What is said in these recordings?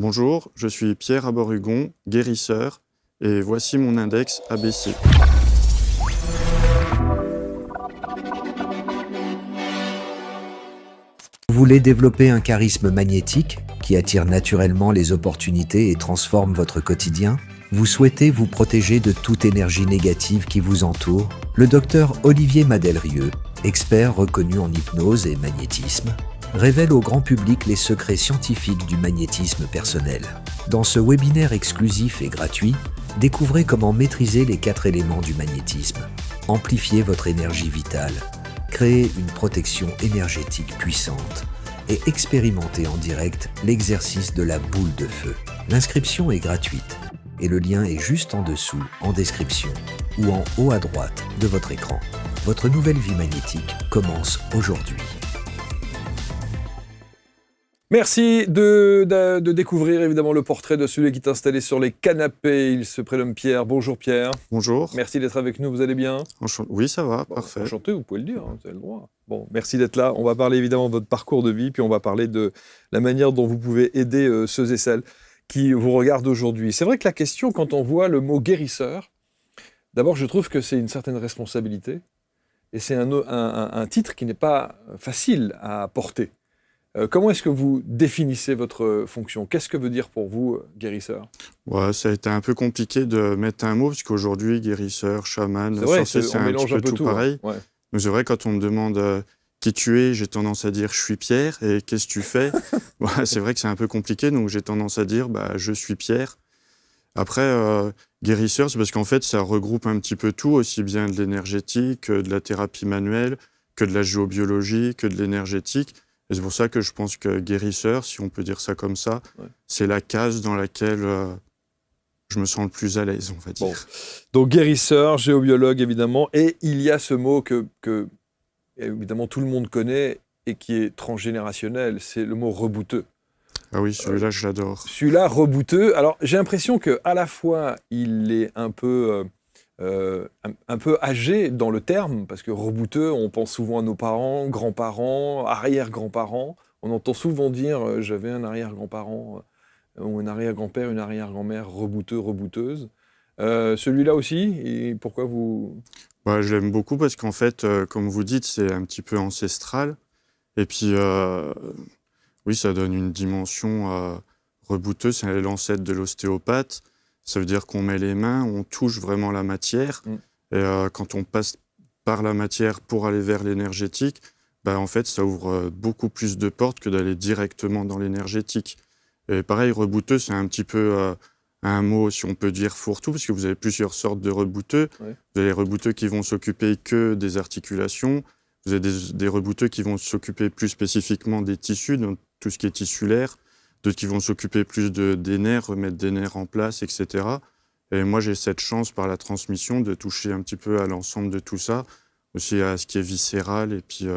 Bonjour, je suis Pierre Aborugon, guérisseur, et voici mon index ABC. Vous voulez développer un charisme magnétique qui attire naturellement les opportunités et transforme votre quotidien? Vous souhaitez vous protéger de toute énergie négative qui vous entoure? Le docteur Olivier Madelrieux, expert reconnu en hypnose et magnétisme, révèle au grand public les secrets scientifiques du magnétisme personnel. Dans ce webinaire exclusif et gratuit, découvrez comment maîtriser les 4 éléments du magnétisme, amplifier votre énergie vitale, créer une protection énergétique puissante et expérimenter en direct l'exercice de la boule de feu. L'inscription est gratuite et le lien est juste en dessous, en description ou en haut à droite de votre écran. Votre nouvelle vie magnétique commence aujourd'hui. Merci de découvrir évidemment le portrait de celui qui est installé sur les canapés. Il se prénomme Pierre. Bonjour Pierre. Bonjour. Merci d'être avec nous, vous allez bien? Oui, ça va, Bon, parfait. enchanté, vous pouvez le dire, hein, vous avez le droit. Bon, merci d'être là. On va parler évidemment de votre parcours de vie, puis on va parler de la manière dont vous pouvez aider ceux et celles qui vous regardent aujourd'hui. C'est vrai que la question, quand on voit le mot guérisseur, d'abord je trouve que c'est une certaine responsabilité, et c'est un titre qui n'est pas facile à porter. Comment est-ce que vous définissez votre fonction? Qu'est-ce que veut dire pour vous guérisseur? Ouais, ça a été un peu compliqué de mettre un mot, parce qu'aujourd'hui, guérisseur, chaman, C'est vrai, sorcier, c'est un petit peu tout pareil. Hein. Ouais. Donc c'est vrai, quand on me demande qui tu es, j'ai tendance à dire je suis Pierre, et qu'est-ce que tu fais? Ouais, c'est vrai que c'est un peu compliqué, donc j'ai tendance à dire je suis Pierre. Après, guérisseur, c'est parce qu'en fait, ça regroupe un petit peu tout, aussi bien de l'énergétique, que de la thérapie manuelle, que de la géobiologie, que de l'énergétique. Et c'est pour ça que je pense que guérisseur, si on peut dire ça comme ça, ouais, c'est la case dans laquelle je me sens le plus à l'aise, on va dire. Bon. Donc guérisseur, géobiologue évidemment, et il y a ce mot que évidemment tout le monde connaît et qui est transgénérationnel, c'est le mot rebouteux. Ah oui, celui-là, je l'adore. Celui-là, rebouteux, alors j'ai l'impression qu'à la fois il est un peu âgé dans le terme, parce que rebouteux, on pense souvent à nos parents, grands-parents, arrière-grands-parents. On entend souvent dire j'avais un arrière-grand-parent ou un arrière-grand-père, une arrière-grand-mère rebouteux, rebouteuse. Celui-là aussi, et pourquoi vous... Je l'aime beaucoup parce qu'en fait, comme vous dites, c'est un petit peu ancestral. Et puis, oui, ça donne une dimension rebouteuse, c'est l'ancêtre de l'ostéopathe. Ça veut dire qu'on met les mains, on touche vraiment la matière. Et quand on passe par la matière pour aller vers l'énergétique, en fait, ça ouvre beaucoup plus de portes que d'aller directement dans l'énergétique. Et pareil, rebouteux, c'est un petit peu un mot, si on peut dire, fourre-tout, parce que vous avez plusieurs sortes de rebouteux. Ouais. Vous avez les rebouteux qui vont s'occuper que des articulations. Vous avez des rebouteux qui vont s'occuper plus spécifiquement des tissus, donc tout ce qui est tissulaire. D'autres qui vont s'occuper plus des nerfs, remettre des nerfs en place, etc. Et moi, j'ai cette chance par la transmission de toucher un petit peu à l'ensemble de tout ça, aussi à ce qui est viscéral. Et puis,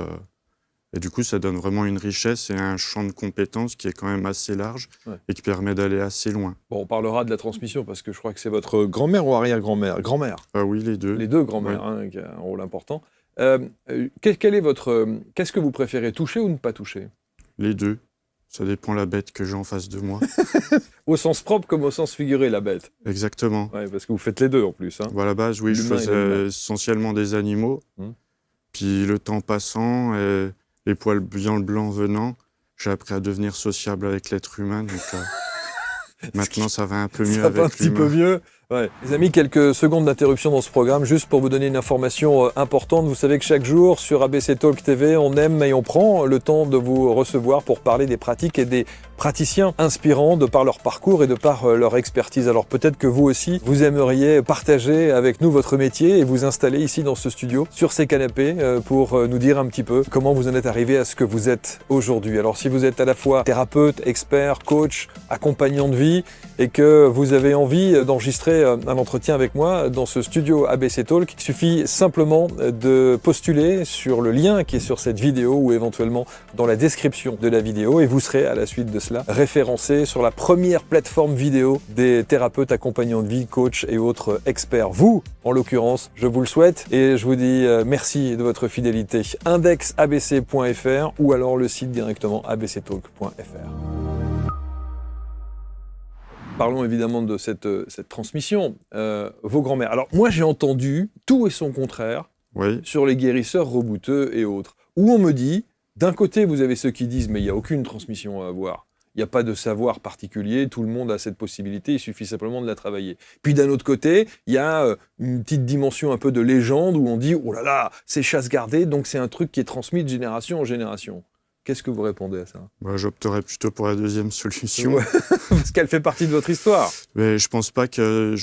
et du coup, ça donne vraiment une richesse et un champ de compétences qui est quand même assez large, ouais, et qui permet d'aller assez loin. Bon, on parlera de la transmission parce que je crois que c'est votre grand-mère ou arrière-grand-mère? Grand-mère. Ah oui, les deux. Les deux grand-mères, ouais, hein, qui a un rôle important. Qu'est-ce que vous préférez, toucher ou ne pas toucher? Les deux. Ça dépend la bête que j'ai en face de moi. Au sens propre comme au sens figuré, la bête. Exactement. Ouais, parce que vous faites les deux en plus. Hein. À la base, oui, je faisais essentiellement des animaux. Puis le temps passant et les poils bien blancs venant, j'ai appris à devenir sociable avec l'être humain. Donc maintenant, ça va un peu mieux avec l'humain. Ça va un petit peu mieux. Ouais. Les amis, quelques secondes d'interruption dans ce programme, juste pour vous donner une information importante. Vous savez que chaque jour, sur ABC Talk TV, on aime et on prend le temps de vous recevoir pour parler des pratiques et des praticiens inspirants de par leur parcours et de par leur expertise. Alors peut-être que vous aussi, vous aimeriez partager avec nous votre métier et vous installer ici dans ce studio, sur ces canapés, pour nous dire un petit peu comment vous en êtes arrivé à ce que vous êtes aujourd'hui. Alors si vous êtes à la fois thérapeute, expert, coach, accompagnant de vie et que vous avez envie d'enregistrer un entretien avec moi dans ce studio ABC Talk, il suffit simplement de postuler sur le lien qui est sur cette vidéo ou éventuellement dans la description de la vidéo et vous serez à la suite de cela référencé sur la première plateforme vidéo des thérapeutes accompagnants de vie, coachs et autres experts. Vous, en l'occurrence, je vous le souhaite et je vous dis merci de votre fidélité. indexabc.fr ou alors le site directement abctalk.fr. Parlons évidemment de cette transmission. Vos grands-mères. Alors, moi, j'ai entendu tout et son contraire Oui, sur les guérisseurs rebouteux et autres, où on me dit, d'un côté, vous avez ceux qui disent, mais il n'y a aucune transmission à avoir. Il n'y a pas de savoir particulier, tout le monde a cette possibilité, il suffit simplement de la travailler. Puis d'un autre côté, il y a une petite dimension un peu de légende où on dit, oh là là, c'est chasse gardée, donc c'est un truc qui est transmis de génération en génération. Qu'est-ce que vous répondez à ça? j'opterais plutôt pour la deuxième solution. Ouais, parce qu'elle fait partie de votre histoire. Mais je pense pas que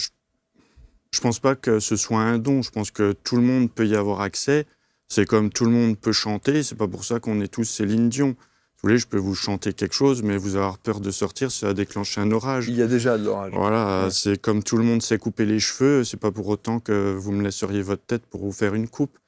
ce soit un don. Je pense que tout le monde peut y avoir accès. C'est comme tout le monde peut chanter. C'est pas pour ça qu'on est tous Céline Dion. Si vous voulez, je peux vous chanter quelque chose, mais vous avoir peur de sortir, ça va déclencher un orage. Il y a déjà de l'orage. Voilà, Ouais. c'est comme tout le monde sait couper les cheveux. C'est pas pour autant que vous me laisseriez votre tête pour vous faire une coupe.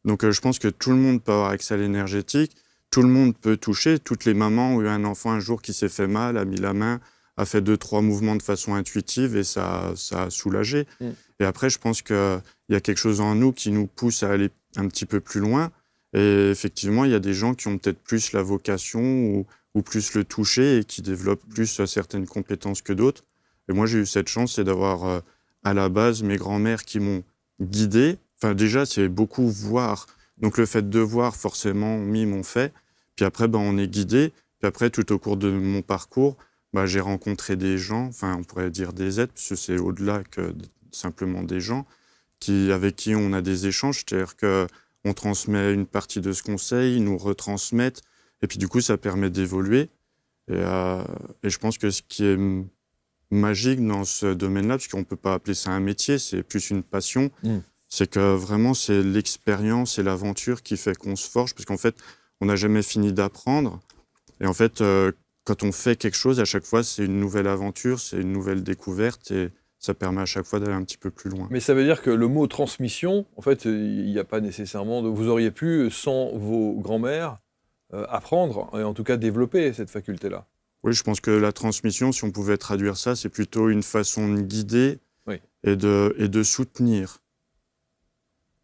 Donc, je pense que tout le monde peut avoir accès à l'énergétique. Tout le monde peut toucher. Toutes les mamans ont eu un enfant un jour qui s'est fait mal, a mis la main, a fait 2-3 mouvements de façon intuitive et ça a soulagé. Mm. Et après, je pense qu'il y a quelque chose en nous qui nous pousse à aller un petit peu plus loin. Et effectivement, il y a des gens qui ont peut-être plus la vocation ou plus le toucher et qui développent plus certaines compétences que d'autres. Et moi, j'ai eu cette chance, c'est d'avoir à la base mes grands-mères qui m'ont guidé. Enfin, déjà, c'est beaucoup voir. Donc, le fait de voir, forcément, m'ont fait. Puis après, on est guidé. Puis après, tout au cours de mon parcours, j'ai rencontré des gens, enfin, on pourrait dire des êtres, parce que c'est au-delà que simplement des gens, avec qui on a des échanges. C'est-à-dire qu'on transmet une partie de ce qu'on sait, ils nous retransmettent. Et puis, du coup, ça permet d'évoluer. Et je pense que ce qui est magique dans ce domaine-là, parce qu'on ne peut pas appeler ça un métier, c'est plus une passion, c'est que vraiment, c'est l'expérience et l'aventure qui fait qu'on se forge, parce qu'en fait, on n'a jamais fini d'apprendre. Et en fait, quand on fait quelque chose, à chaque fois, c'est une nouvelle aventure, c'est une nouvelle découverte, et ça permet à chaque fois d'aller un petit peu plus loin. Mais ça veut dire que le mot transmission, en fait, il n'y a pas nécessairement vous auriez pu, sans vos grands-mères, apprendre, et en tout cas développer cette faculté-là. Oui, je pense que la transmission, si on pouvait traduire ça, c'est plutôt une façon de guider et de soutenir.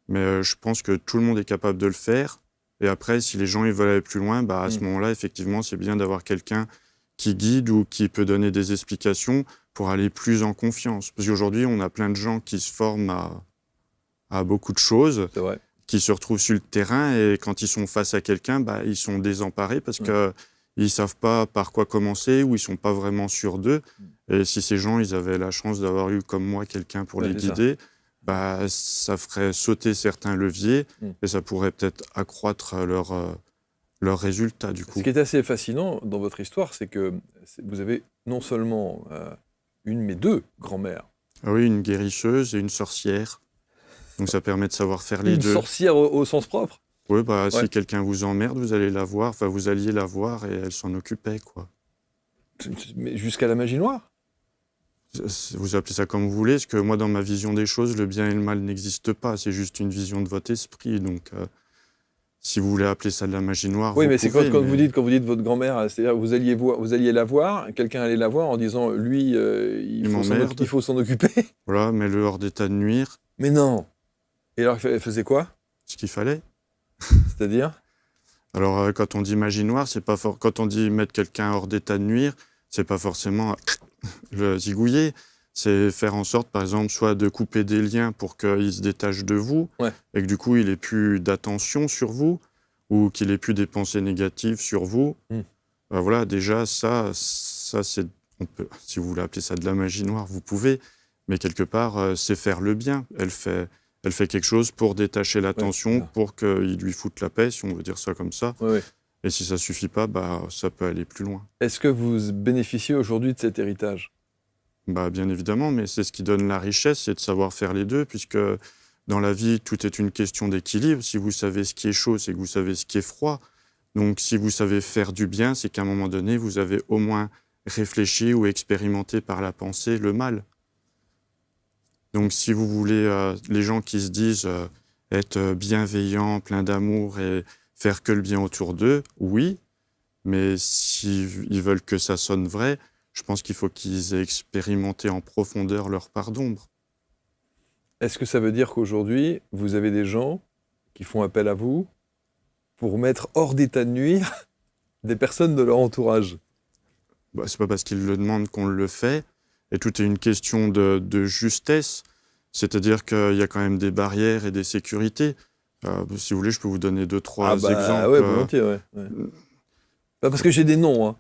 Mais je pense que tout le monde est capable de le faire. Et après, si les gens ils veulent aller plus loin, à ce moment-là, effectivement, c'est bien d'avoir quelqu'un qui guide ou qui peut donner des explications pour aller plus en confiance. Parce qu'aujourd'hui, on a plein de gens qui se forment à beaucoup de choses, C'est vrai. qui se retrouvent sur le terrain et quand ils sont face à quelqu'un, ils sont désemparés parce qu'ils ne savent pas par quoi commencer ou ils ne sont pas vraiment sûrs d'eux. Et si ces gens, ils avaient la chance d'avoir eu, comme moi, quelqu'un pour les guider, ça ferait sauter certains leviers et ça pourrait peut-être accroître leurs résultats, du coup. Ce qui est assez fascinant dans votre histoire, c'est que vous avez non seulement une, mais deux grand-mères. Ah oui, une guérisseuse et une sorcière. Donc ça permet de savoir faire les deux. Une sorcière au sens propre? Oui, si quelqu'un vous emmerde, vous allez la voir, enfin vous alliez la voir et elle s'en occupait, quoi. Mais jusqu'à la magie noire? Vous appelez ça comme vous voulez, parce que moi, dans ma vision des choses, le bien et le mal n'existent pas, c'est juste une vision de votre esprit, donc si vous voulez appeler ça de la magie noire, oui, vous mais pouvez, c'est quand vous dites votre grand-mère, c'est-à-dire vous alliez la voir, quelqu'un allait la voir en disant, lui, il faut s'en occuper. Voilà, mets-le hors d'état de nuire. Mais non. Et alors, elle faisait quoi? Ce qu'il fallait. C'est-à-dire? Alors, quand on dit magie noire, c'est pas quand on dit mettre quelqu'un hors d'état de nuire, c'est pas forcément le zigouiller. C'est faire en sorte, par exemple, soit de couper des liens pour qu'il se détache de vous, et que du coup, il n'ait plus d'attention sur vous, ou qu'il n'ait plus des pensées négatives sur vous. Voilà, déjà, ça c'est... si vous voulez appeler ça de la magie noire, vous pouvez, mais quelque part, c'est faire le bien. Elle fait quelque chose pour détacher l'attention, pour qu'il lui foute la paix, si on veut dire ça comme ça. Et si ça ne suffit pas, ça peut aller plus loin. Est-ce que vous bénéficiez aujourd'hui de cet héritage? Bien évidemment, mais c'est ce qui donne la richesse, c'est de savoir faire les deux, puisque dans la vie, tout est une question d'équilibre. Si vous savez ce qui est chaud, c'est que vous savez ce qui est froid. Donc si vous savez faire du bien, c'est qu'à un moment donné, vous avez au moins réfléchi ou expérimenté par la pensée le mal. Donc si vous voulez, les gens qui se disent être bienveillants, pleins d'amour et faire que le bien autour d'eux, oui, mais s'ils veulent que ça sonne vrai, je pense qu'il faut qu'ils aient expérimenté en profondeur leur part d'ombre. Est-ce que ça veut dire qu'aujourd'hui, vous avez des gens qui font appel à vous pour mettre hors d'état de nuire des personnes de leur entourage? C'est pas parce qu'ils le demandent qu'on le fait. Et tout est une question de justesse, c'est-à-dire qu'il y a quand même des barrières et des sécurités. Si vous voulez, je peux vous donner 2-3 exemples. Ouais, volontiers, ouais. Parce que j'ai des noms, hein.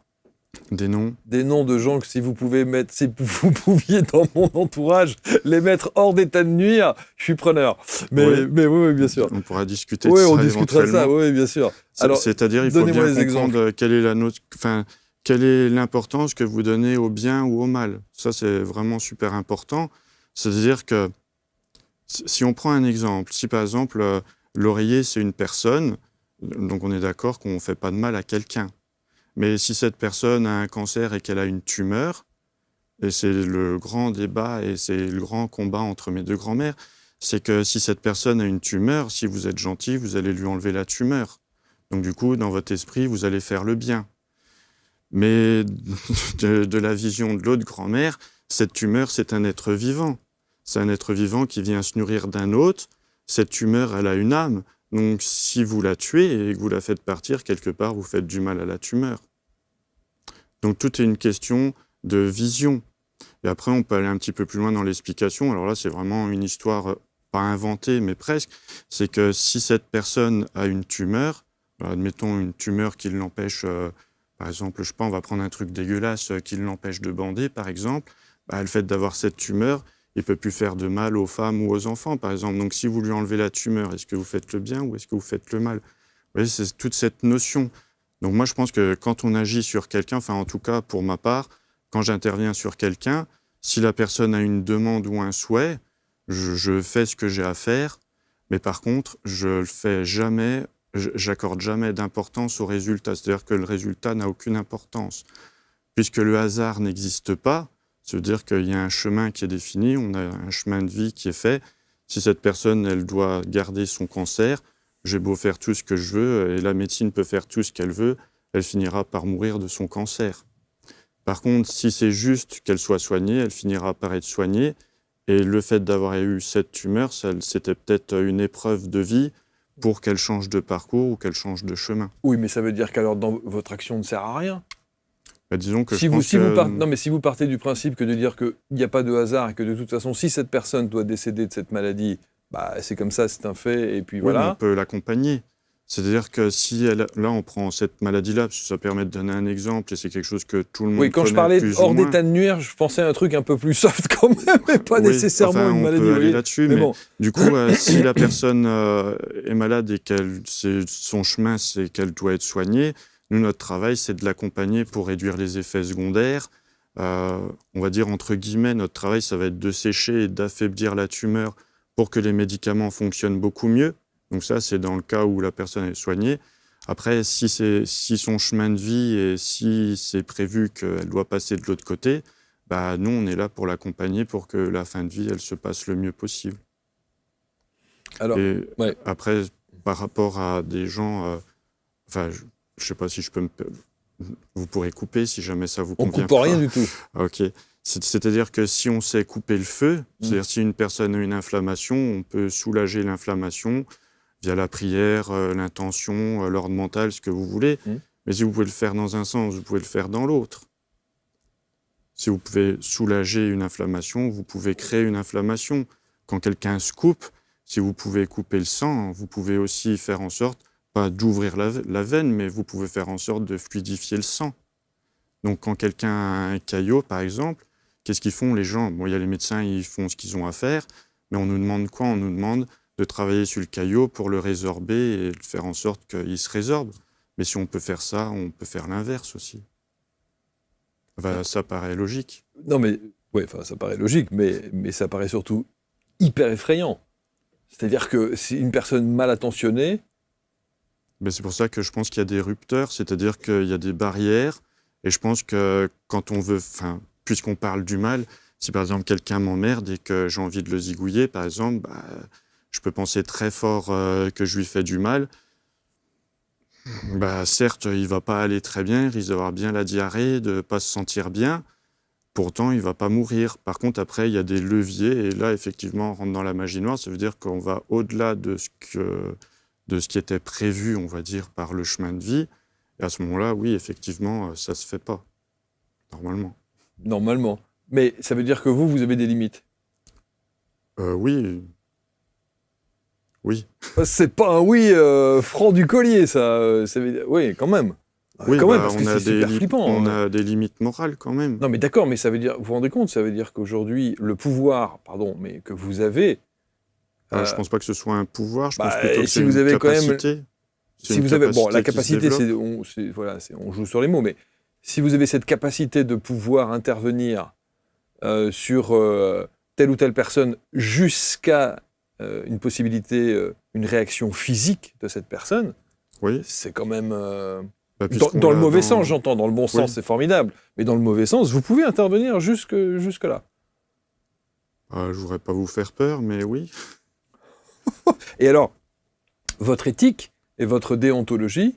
Des noms. Des noms de gens que si vous pouviez dans mon entourage les mettre hors d'état de nuire, je suis preneur. Mais oui, bien sûr. On pourra discuter de Oui, ça on discutera de ça, éventuellement. oui, bien sûr. Alors, c'est-à-dire, il faut donnez-moi bien des exemples. comprendre quelle est l'importance que vous donnez au bien ou au mal. Ça, c'est vraiment super important. C'est-à-dire que si on prend un exemple, si par exemple, l'oreiller, c'est une personne, donc on est d'accord qu'on ne fait pas de mal à quelqu'un. Mais si cette personne a un cancer et qu'elle a une tumeur, et c'est le grand débat et c'est le grand combat entre mes deux grands-mères, c'est que si cette personne a une tumeur, si vous êtes gentil, vous allez lui enlever la tumeur. Donc du coup, dans votre esprit, vous allez faire le bien. Mais de la vision de l'autre grand-mère, cette tumeur, c'est un être vivant. C'est un être vivant qui vient se nourrir d'un autre. Cette tumeur, elle a une âme. Donc, si vous la tuez et que vous la faites partir, quelque part, vous faites du mal à la tumeur. Donc, tout est une question de vision. Et après, on peut aller un petit peu plus loin dans l'explication. Alors là, c'est vraiment une histoire, pas inventée, mais presque. C'est que si cette personne a une tumeur, admettons une tumeur qui l'empêche, par exemple, je sais pas, on va prendre un truc dégueulasse qui l'empêche de bander, par exemple, le fait d'avoir cette tumeur, il ne peut plus faire de mal aux femmes ou aux enfants, par exemple. Donc, si vous lui enlevez la tumeur, est-ce que vous faites le bien ou est-ce que vous faites le mal? Vous voyez, c'est toute cette notion. Donc, moi, je pense que quand on agit sur quelqu'un, enfin, en tout cas, pour ma part, quand j'interviens sur quelqu'un, si la personne a une demande ou un souhait, je fais ce que j'ai à faire, mais par contre, je le fais jamais, j'accorde jamais d'importance au résultat. C'est-à-dire que le résultat n'a aucune importance. Puisque le hasard n'existe pas, ça veut dire qu'il y a un chemin qui est défini, on a un chemin de vie qui est fait. Si cette personne, elle doit garder son cancer, j'ai beau faire tout ce que je veux, et la médecine peut faire tout ce qu'elle veut, elle finira par mourir de son cancer. Par contre, si c'est juste qu'elle soit soignée, elle finira par être soignée. Et le fait d'avoir eu cette tumeur, c'était peut-être une épreuve de vie pour qu'elle change de parcours ou qu'elle change de chemin. Oui, mais ça veut dire qu'alors votre action ne sert à rien. Disons que si vous partez du principe que de dire qu'il n'y a pas de hasard et que de toute façon, si cette personne doit décéder de cette maladie, c'est comme ça, c'est un fait, et puis oui, voilà. Mais on peut l'accompagner. C'est-à-dire que si là, on prend cette maladie-là, parce que ça permet de donner un exemple, et c'est quelque chose que tout le monde connaît. Oui, quand je parlais hors d'état de nuire, je pensais à un truc un peu plus soft quand même, mais pas nécessairement une maladie. On peut aller là-dessus, mais bon. Du coup, si la personne est malade et son chemin, c'est qu'elle doit être soignée, nous, notre travail, c'est de l'accompagner pour réduire les effets secondaires. On va dire, entre guillemets, notre travail, ça va être de sécher et d'affaiblir la tumeur pour que les médicaments fonctionnent beaucoup mieux. Donc ça, c'est dans le cas où la personne est soignée. Après, si son chemin de vie et si c'est prévu qu'elle doit passer de l'autre côté, nous, on est là pour l'accompagner pour que la fin de vie, elle se passe le mieux possible. Alors, après, par rapport à des gens... je ne sais pas si je peux vous pourrez couper si jamais ça vous convient. On ne coupe rien du tout. OK. C'est-à-dire que si on sait couper le feu, c'est-à-dire si une personne a une inflammation, on peut soulager l'inflammation via la prière, l'intention, l'ordre mental, ce que vous voulez. Mais si vous pouvez le faire dans un sens, vous pouvez le faire dans l'autre. Si vous pouvez soulager une inflammation, vous pouvez créer une inflammation. Quand quelqu'un se coupe, si vous pouvez couper le sang, vous pouvez aussi faire en sorte, pas d'ouvrir la veine, mais vous pouvez faire en sorte de fluidifier le sang. Donc quand quelqu'un a un caillot, par exemple, qu'est-ce qu'ils font les gens? Bon, il y a les médecins, ils font ce qu'ils ont à faire, mais on nous demande quoi? On nous demande de travailler sur le caillot pour le résorber et de faire en sorte qu'il se résorbe. Mais si on peut faire ça, on peut faire l'inverse aussi. Ça paraît logique. Non, mais ça paraît logique, mais ça paraît surtout hyper effrayant. C'est-à-dire que si une personne mal attentionnée... C'est pour ça que je pense qu'il y a des rupteurs, c'est-à-dire qu'il y a des barrières. Et je pense que quand on veut... puisqu'on parle du mal, si par exemple quelqu'un m'emmerde et que j'ai envie de le zigouiller, par exemple, je peux penser très fort que je lui fais du mal. Certes, il ne va pas aller très bien, il risque d'avoir bien la diarrhée, de ne pas se sentir bien. Pourtant, il ne va pas mourir. Par contre, après, il y a des leviers. Et là, effectivement, on rentre dans la magie noire. Ça veut dire qu'on va au-delà de ce qui était prévu, on va dire, par le chemin de vie. Et à ce moment-là, oui, effectivement, ça ne se fait pas, normalement. Normalement. Mais ça veut dire que vous avez des limites. Oui. Oui. C'est pas un oui franc du collier, ça. Ça veut dire- Oui, quand même. Oui, Quand même, bah, parce que c'est super flippant. on a des limites morales quand même. Non, mais d'accord, mais ça veut dire, vous vous rendez compte, ça veut dire qu'aujourd'hui, le pouvoir, pardon, mais que vous avez, Je pense pas que ce soit un pouvoir, je pense bah, plutôt que si c'est vous une avez quand même- capacité. C'est si une vous avez, bon, la capacité qui se capacité, développe. voilà, on joue sur les mots, mais si vous avez cette capacité de pouvoir intervenir sur telle ou telle personne jusqu'à une possibilité, une réaction physique de cette personne, Oui, c'est quand même bah, dans, puisqu'on dans le l'a mauvais dans- sens, j'entends. Dans le bon sens, Oui. c'est formidable, mais dans le mauvais sens, vous pouvez intervenir jusque là. Je voudrais pas vous faire peur, mais oui. Et alors, votre éthique et votre déontologie,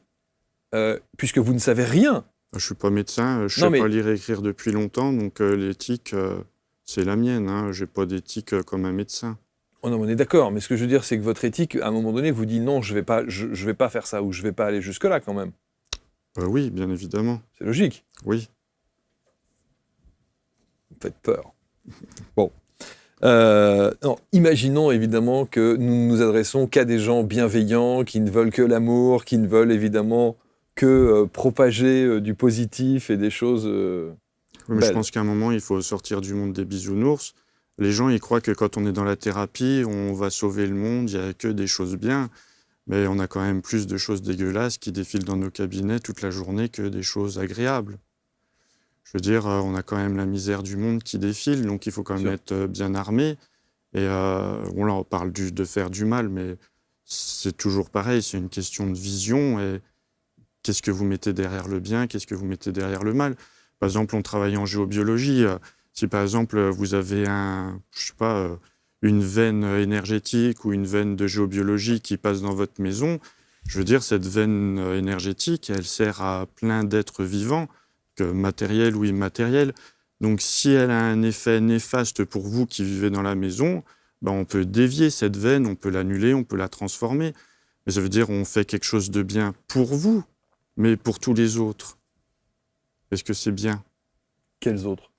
puisque vous ne savez rien. Je suis pas médecin, je Non, sais mais- pas lire et écrire depuis longtemps, donc l'éthique, c'est la mienne. Hein. J'ai pas d'éthique comme un médecin. Oh non, on est d'accord, mais ce que je veux dire, c'est que votre éthique, à un moment donné, vous dit non, je vais pas faire ça, ou je vais pas aller jusque-là quand même. Oui, bien évidemment. C'est logique. Oui. Vous me faites peur. Bon. Non, imaginons évidemment que nous ne nous adressons qu'à des gens bienveillants, qui ne veulent que l'amour, qui ne veulent évidemment que propager du positif et des choses Oui, mais je belles. pense qu'à un moment, il faut sortir du monde des bisounours. Les gens, ils croient que quand on est dans la thérapie, on va sauver le monde, il n'y a que des choses bien. Mais on a quand même plus de choses dégueulasses qui défilent dans nos cabinets toute la journée que des choses agréables. Je veux dire, on a quand même la misère du monde qui défile, donc il faut quand même Sûr. être bien armé. Et bon, là, on parle de faire du mal, mais c'est toujours pareil, c'est une question de vision. Et qu'est-ce que vous mettez derrière le bien, qu'est-ce que vous mettez derrière le mal? Par exemple, on travaille en géobiologie. Si par exemple, vous avez je sais pas, une veine énergétique ou une veine de géobiologie qui passe dans votre maison, je veux dire, cette veine énergétique, elle sert à plein d'êtres vivants, que matériels ou immatériels. Donc, si elle a un effet néfaste pour vous qui vivez dans la maison, ben, on peut dévier cette veine, on peut l'annuler, on peut la transformer. Mais ça veut dire on fait quelque chose de bien pour vous, mais pour tous les autres. Est-ce que c'est bien? Quels autres?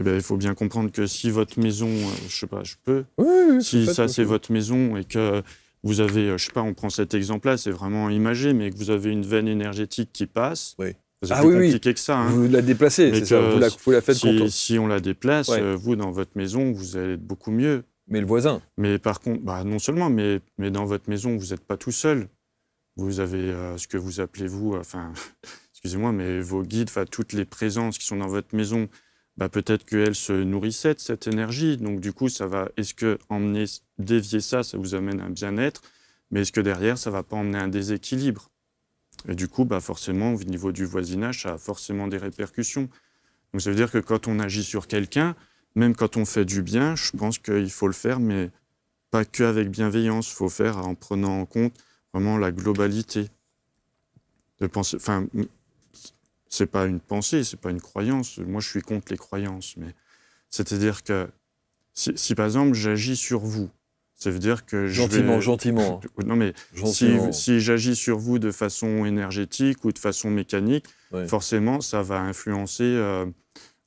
Eh bien, il faut bien comprendre que si votre maison, je sais pas, je peux, Oui, si ça c'est votre maison et que vous avez, je sais pas, on prend cet exemple-là, c'est vraiment imagé, mais que vous avez une veine énergétique qui passe, Oui. c'est Ah plus oui, oui. compliqué que ça. Hein. Vous la déplacez, Mais c'est ça, que vous la faites contourner. si on la déplace, Ouais. vous, dans votre maison, vous allez être beaucoup mieux. Mais le voisin, Mais par contre, bah, non seulement, mais dans votre maison, vous n'êtes pas tout seul. Vous avez ce que vous appelez, vous, enfin, excusez-moi, mais vos guides, enfin, toutes les présences qui sont dans votre maison, bah, peut-être qu'elles se nourrissaient de cette énergie. Donc, du coup, est-ce que dévier ça, ça vous amène un bien-être, mais est-ce que derrière, ça ne va pas emmener un déséquilibre? Et du coup, bah, forcément, au niveau du voisinage, ça a forcément des répercussions. Donc, ça veut dire que quand on agit sur quelqu'un, même quand on fait du bien, je pense qu'il faut le faire, mais pas qu'avec bienveillance. Il faut faire en prenant en compte vraiment la globalité. De penser, enfin, c'est pas une pensée, c'est pas une croyance. Moi, je suis contre les croyances, mais c'est-à-dire que si par exemple j'agis sur vous, ça veut dire que gentiment. Non, mais Gentiment. si j'agis sur vous de façon énergétique ou de façon mécanique, Ouais. forcément, ça va influencer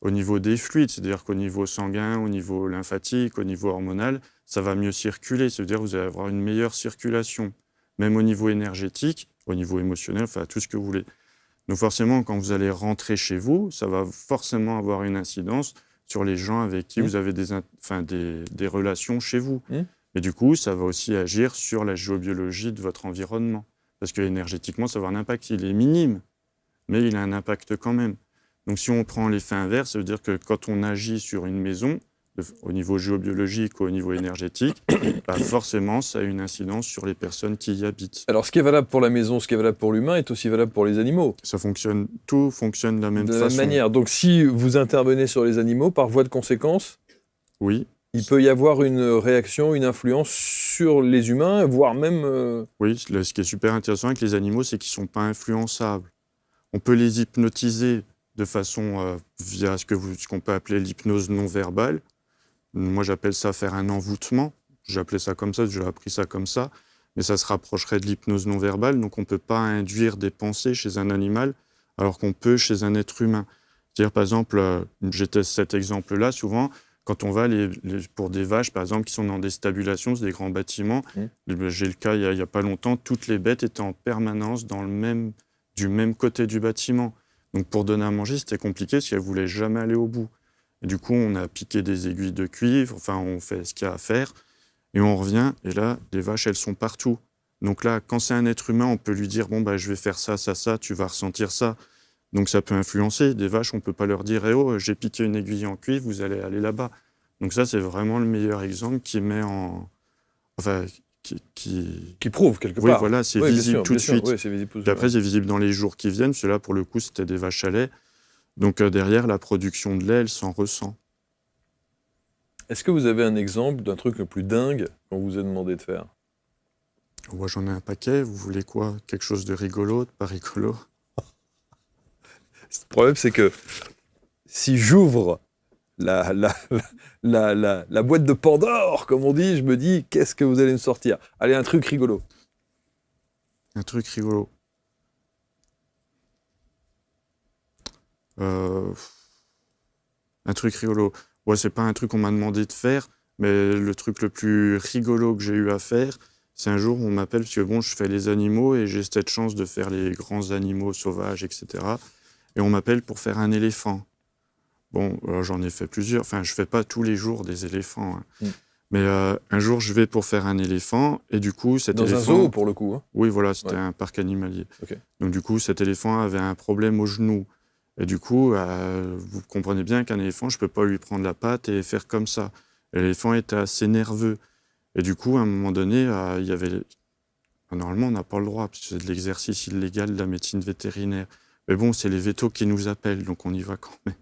au niveau des fluides, c'est-à-dire qu'au niveau sanguin, au niveau lymphatique, au niveau hormonal, ça va mieux circuler. Ça veut dire que vous allez avoir une meilleure circulation, même au niveau énergétique, au niveau émotionnel, enfin tout ce que vous voulez. Donc forcément, quand vous allez rentrer chez vous, ça va forcément avoir une incidence sur les gens avec qui vous avez des relations chez vous. Et du coup, ça va aussi agir sur la géobiologie de votre environnement. Parce que énergétiquement, ça va avoir un impact. Il est minime, mais il a un impact quand même. Donc si on prend l'effet inverse, ça veut dire que quand on agit sur une maison, au niveau géobiologique ou au niveau énergétique, bah forcément, ça a une incidence sur les personnes qui y habitent. Alors, ce qui est valable pour la maison, ce qui est valable pour l'humain, est aussi valable pour les animaux. Tout fonctionne de la même De façon. la même manière. Donc, si vous intervenez sur les animaux, par voie de conséquence, Oui. il peut y avoir une réaction, une influence sur les humains, voire même... Oui, ce qui est super intéressant avec les animaux, c'est qu'ils ne sont pas influençables. On peut les hypnotiser de façon via ce qu'on peut appeler l'hypnose non verbale. Moi, j'appelle ça faire un envoûtement. J'ai appelé ça comme ça, j'ai appris ça comme ça. Mais ça se rapprocherait de l'hypnose non verbale. Donc, on ne peut pas induire des pensées chez un animal, alors qu'on peut chez un être humain. C'est-à-dire, par exemple, j'ai cet exemple-là, souvent, quand on va pour des vaches, par exemple, qui sont dans des stabulations, c'est des grands bâtiments, j'ai le cas il n'y a pas longtemps, toutes les bêtes étaient en permanence du même côté du bâtiment. Donc pour donner à manger, c'était compliqué parce qu'elles ne voulaient jamais aller au bout. Et du coup, on a piqué des aiguilles de cuivre, enfin, on fait ce qu'il y a à faire, et on revient, et là, les vaches, elles sont partout. Donc là, quand c'est un être humain, on peut lui dire, bon, bah, je vais faire ça, ça, ça, tu vas ressentir ça. Donc ça peut influencer. Des vaches, on ne peut pas leur dire, eh oh, j'ai piqué une aiguille en cuivre, vous allez aller là-bas. Donc ça, c'est vraiment le meilleur exemple qui met en... Enfin, Qui prouve quelque oui, part. voilà, c'est Oui, visible tout de suite. Oui, c'est visible tout de Puis suite. après, c'est visible dans les jours qui viennent. Ceux-là, pour le coup, c'était des vaches à lait. Donc derrière, la production de lait, elle s'en ressent. Est-ce que vous avez un exemple d'un truc le plus dingue qu'on vous a demandé de faire? Moi, j'en ai un paquet. Vous voulez quoi? Quelque chose de rigolo, de pas rigolo? Le problème, c'est que si j'ouvre la boîte de Pandore, comme on dit, je me dis, qu'est-ce que vous allez me sortir? Allez, un truc rigolo. Un truc rigolo. Un truc rigolo. Ouais, c'est pas un truc qu'on m'a demandé de faire, mais le truc le plus rigolo que j'ai eu à faire, c'est un jour où on m'appelle, parce que bon, je fais les animaux et j'ai cette chance de faire les grands animaux sauvages, etc. Et on m'appelle pour faire un éléphant. Bon, j'en ai fait plusieurs. Enfin, je fais pas tous les jours des éléphants. Hein. Mais un jour, je vais pour faire un éléphant, et du coup, cet éléphant... Dans un zoo, pour le coup. Hein. Oui, voilà, c'était un parc animalier. Okay. Donc du coup, cet éléphant avait un problème au genou. Et du coup, vous comprenez bien qu'un éléphant, je ne peux pas lui prendre la patte et faire comme ça. L'éléphant était assez nerveux. Et du coup, à un moment donné, il y avait... Normalement, on n'a pas le droit, parce que c'est de l'exercice illégal de la médecine vétérinaire. Mais bon, c'est les vétos qui nous appellent, donc on y va quand même.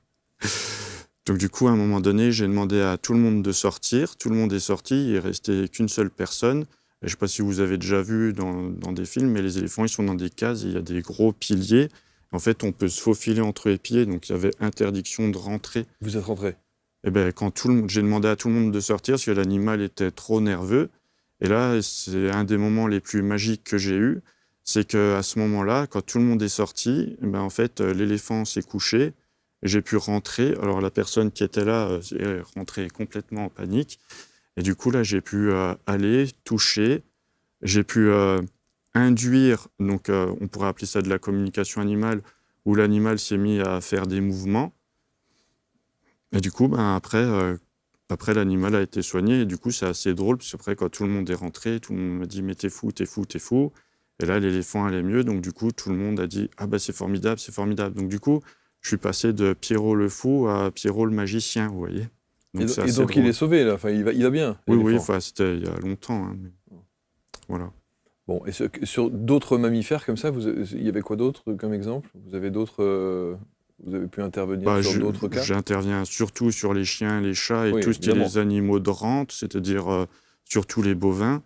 Donc du coup, à un moment donné, j'ai demandé à tout le monde de sortir. Tout le monde est sorti, il est resté qu'une seule personne. Et je ne sais pas si vous avez déjà vu dans des films, mais les éléphants, ils sont dans des cases, et il y a des gros piliers. En fait, on peut se faufiler entre les pieds, donc il y avait interdiction de rentrer. Vous êtes rentré? Et ben, j'ai demandé à tout le monde de sortir, parce que l'animal était trop nerveux. Et là, c'est un des moments les plus magiques que j'ai eu. C'est qu'à ce moment-là, quand tout le monde est sorti, ben, en fait, l'éléphant s'est couché. J'ai pu rentrer. Alors la personne qui était là est rentrée complètement en panique. Et du coup, là, j'ai pu aller, toucher. J'ai pu induire, donc on pourrait appeler ça de la communication animale, où l'animal s'est mis à faire des mouvements. Et du coup, ben, après l'animal a été soigné. Et du coup, c'est assez drôle, parce qu'après, quand tout le monde est rentré, tout le monde m'a dit « mais t'es fou, t'es fou, t'es fou ». Et là, l'éléphant allait mieux. Donc du coup, tout le monde a dit « ah bah c'est formidable, c'est formidable ». Donc du coup, je suis passé de Pierrot le fou à Pierrot le magicien, vous voyez. Donc, et donc il est sauvé, là. Enfin, il va bien. Oui, enfin, c'était il y a longtemps. Hein, mais... Voilà. Bon, et sur d'autres mammifères comme ça, il y avait quoi d'autre comme exemple? Vous avez d'autres... vous avez pu intervenir sur d'autres cas? J'interviens surtout sur les chiens, les chats et oui, tout ce qui est les animaux de rente, c'est-à-dire surtout les bovins.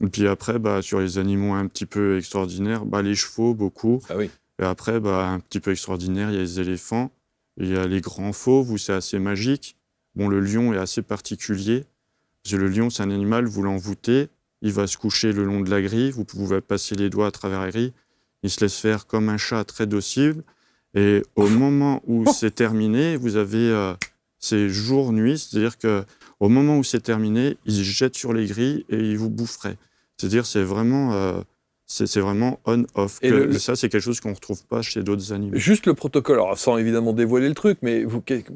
Et puis après, sur les animaux un petit peu extraordinaires, les chevaux, beaucoup. Ah oui. Et après, un petit peu extraordinaire, il y a les éléphants. Il y a les grands fauves où c'est assez magique. Bon, le lion est assez particulier. Parce que le lion, c'est un animal, vous l'envoûtez, il va se coucher le long de la grille, vous pouvez passer les doigts à travers la grille, il se laisse faire comme un chat très docile. Et au moment où c'est terminé, vous avez ces jours-nuit, c'est-à-dire qu'au moment où c'est terminé, il se jette sur les grilles et il vous boufferait. C'est-à-dire c'est vraiment on-off. Ça, c'est quelque chose qu'on ne retrouve pas chez d'autres animaux. Juste le protocole, alors sans évidemment dévoiler le truc, mais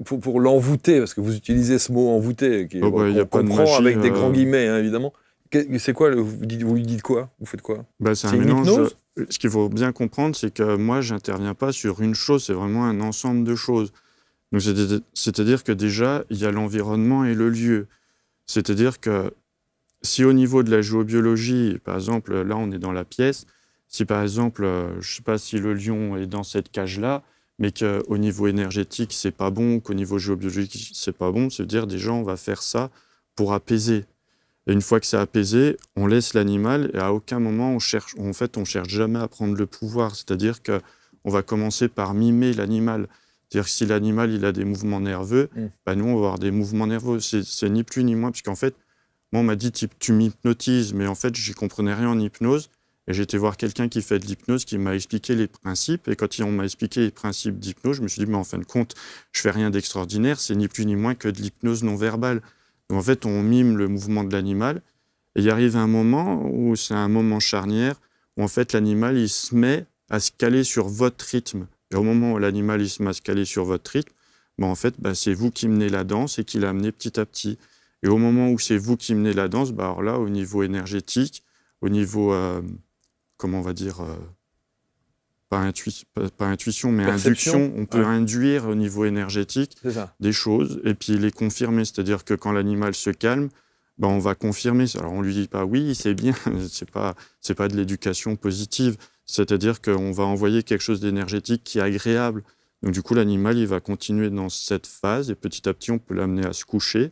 pour l'envoûter, parce que vous utilisez ce mot envoûter, qu'on comprend avec des grands guillemets, hein, évidemment. C'est quoi, vous lui dites quoi? Vous faites quoi? C'est un mélange. Hypnose. Ce qu'il faut bien comprendre, c'est que moi, je n'interviens pas sur une chose, c'est vraiment un ensemble de choses. Donc, c'est-à-dire que déjà, il y a l'environnement et le lieu. C'est-à-dire que si au niveau de la géobiologie, par exemple, là, on est dans la pièce, si par exemple, je ne sais pas si le lion est dans cette cage-là, mais qu'au niveau énergétique, c'est pas bon, qu'au niveau géobiologique, c'est pas bon, ça veut dire déjà, on va faire ça pour apaiser. Et une fois que c'est apaisé, on laisse l'animal et à aucun moment on cherche jamais à prendre le pouvoir. C'est-à-dire qu'on va commencer par mimer l'animal. C'est-à-dire que si l'animal il a des mouvements nerveux, nous on va avoir des mouvements nerveux. C'est ni plus ni moins, puisqu'en fait, moi on m'a dit tu m'hypnotises, mais en fait j'y comprenais rien en hypnose. Et j'ai été voir quelqu'un qui fait de l'hypnose, qui m'a expliqué les principes. Et quand on m'a expliqué les principes d'hypnose, je me suis dit, mais en fin de compte, je fais rien d'extraordinaire, c'est ni plus ni moins que de l'hypnose non verbale. Donc en fait, on mime le mouvement de l'animal. Et il arrive un moment où c'est un moment charnière, où en fait l'animal, il se met à se caler sur votre rythme. Et au moment où l'animal, il se met à se caler sur votre rythme, en fait, c'est vous qui menez la danse et qui la menez petit à petit. Et au moment où c'est vous qui menez la danse, alors là, au niveau énergétique, au niveau... comment on va dire, pas intuition, mais Perception. induction, on peut induire au niveau énergétique des choses et puis les confirmer. C'est-à-dire que quand l'animal se calme, on va confirmer. Alors on lui dit pas oui, c'est bien, c'est pas de l'éducation positive. C'est-à-dire qu'on va envoyer quelque chose d'énergétique qui est agréable. Donc du coup, l'animal, il va continuer dans cette phase et petit à petit, on peut l'amener à se coucher.